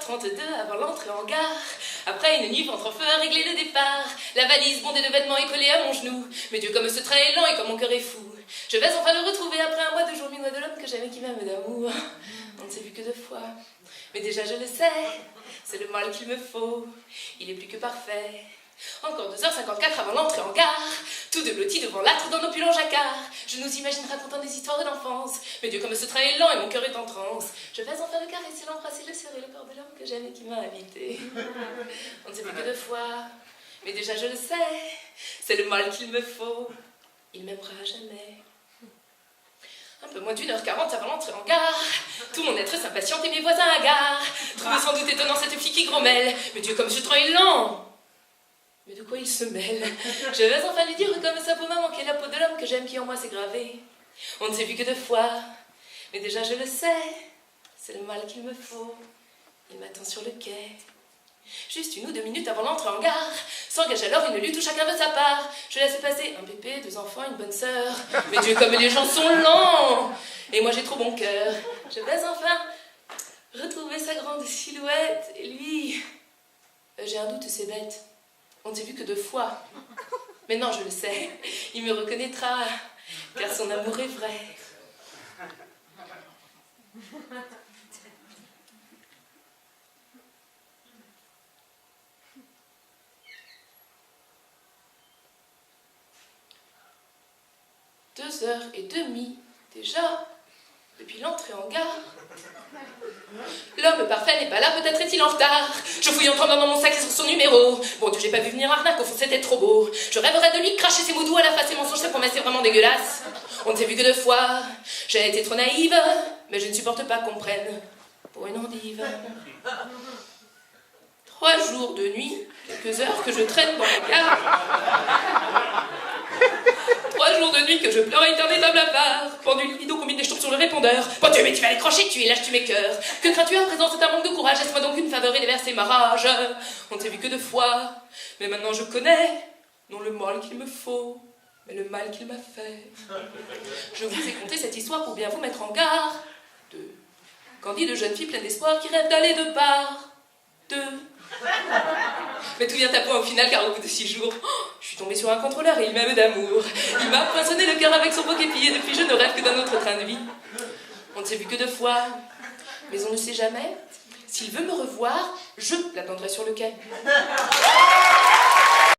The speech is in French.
22h32 avant l'entrée en gare. Après une nuit ventre en feu à régler le départ. La valise bondée de vêtements est collée à mon genou. Mais Dieu, comme ce train est lent et comme mon cœur est fou. Je vais enfin le retrouver après un mois de jour minois de l'homme que j'aimais qui m'aime d'amour. On ne s'est vu que 2 fois. Mais déjà je le sais, c'est le mal qu'il me faut. Il est plus que parfait. Encore 2h54 avant l'entrée en gare. Tous deux blottis devant l'âtre dans opulents jacquards. Je nous imagine racontant des histoires de l'enfance. Mais Dieu, comme ce train est lent et mon cœur est en transe. Je vais enfin le caresser, l'embrasser, le serrer, le corps de l'homme que j'aime et qui m'a invité. On ne s'est vu que 2 fois. Mais déjà je le sais, c'est le mal qu'il me faut. Il m'aimera jamais. Un peu moins d'1h40 avant l'entrée en gare. Tout mon être s'impatiente et mes voisins hagards. Trouvent sans doute étonnant cette fille qui grommelle. Mais Dieu, comme ce train est lent. Mais de quoi il se mêle? Je vais enfin lui dire comme sa peau m'a manqué la peau de l'homme que j'aime qui en moi s'est gravé. On ne s'est vu que 2 fois. Mais déjà je le sais, c'est le mal qu'il me faut. Il m'attend sur le quai. Juste 1 ou 2 minutes avant l'entrée en gare. S'engage alors une lutte où chacun veut sa part. Je laisse passer un bébé, 2 enfants, une bonne sœur. Mais Dieu, comme les gens sont lents. Et moi j'ai trop bon cœur. Je vais enfin retrouver sa grande silhouette. Et lui, j'ai un doute, c'est bête. On ne s'est vu que 2 fois. Mais non, je le sais, il me reconnaîtra, car son amour est vrai. « 2h30 déjà, depuis l'entrée en gare. L'homme parfait n'est pas là, peut-être est-il en retard. Je fouille en tremblant dans mon sac et sur son numéro. Bon Dieu, j'ai pas vu venir arnaque, au fond c'était trop beau. Je rêverais de lui cracher ses mots doux à la face et mensonges, ses promesses, c'est vraiment dégueulasse. On ne s'est vu que 2 fois. J'ai été trop naïve, mais je ne supporte pas qu'on me prenne pour une endive. 3 jours de nuit, quelques heures que je traîne dans la gare. 3 jours de nuit que je pleure interminable à part. Pendu le rideau, combine des chauves sur le répondeur. Bon Dieu, mais tu vas les crocher, tu es lâche, tu m'écœures. Que crains-tu à présent, c'est un manque de courage. Laisse-moi donc une faveur et déverser ma rage. On ne s'est vu que 2 fois. Mais maintenant je connais, non le mal qu'il me faut, mais le mal qu'il m'a fait. Je vous ai conté cette histoire pour bien vous mettre en garde. De candides jeunes filles pleines d'espoir qui rêvent d'aller de part. Mais tout vient à point au final, car au bout de 6 jours, je suis tombée sur un contrôleur et il m'aime d'amour. Il m'a poinçonné le cœur avec son beau képi et depuis je ne rêve que d'un autre train de vie. On ne s'est vu que 2 fois, mais on ne sait jamais. S'il veut me revoir, je l'attendrai sur le quai.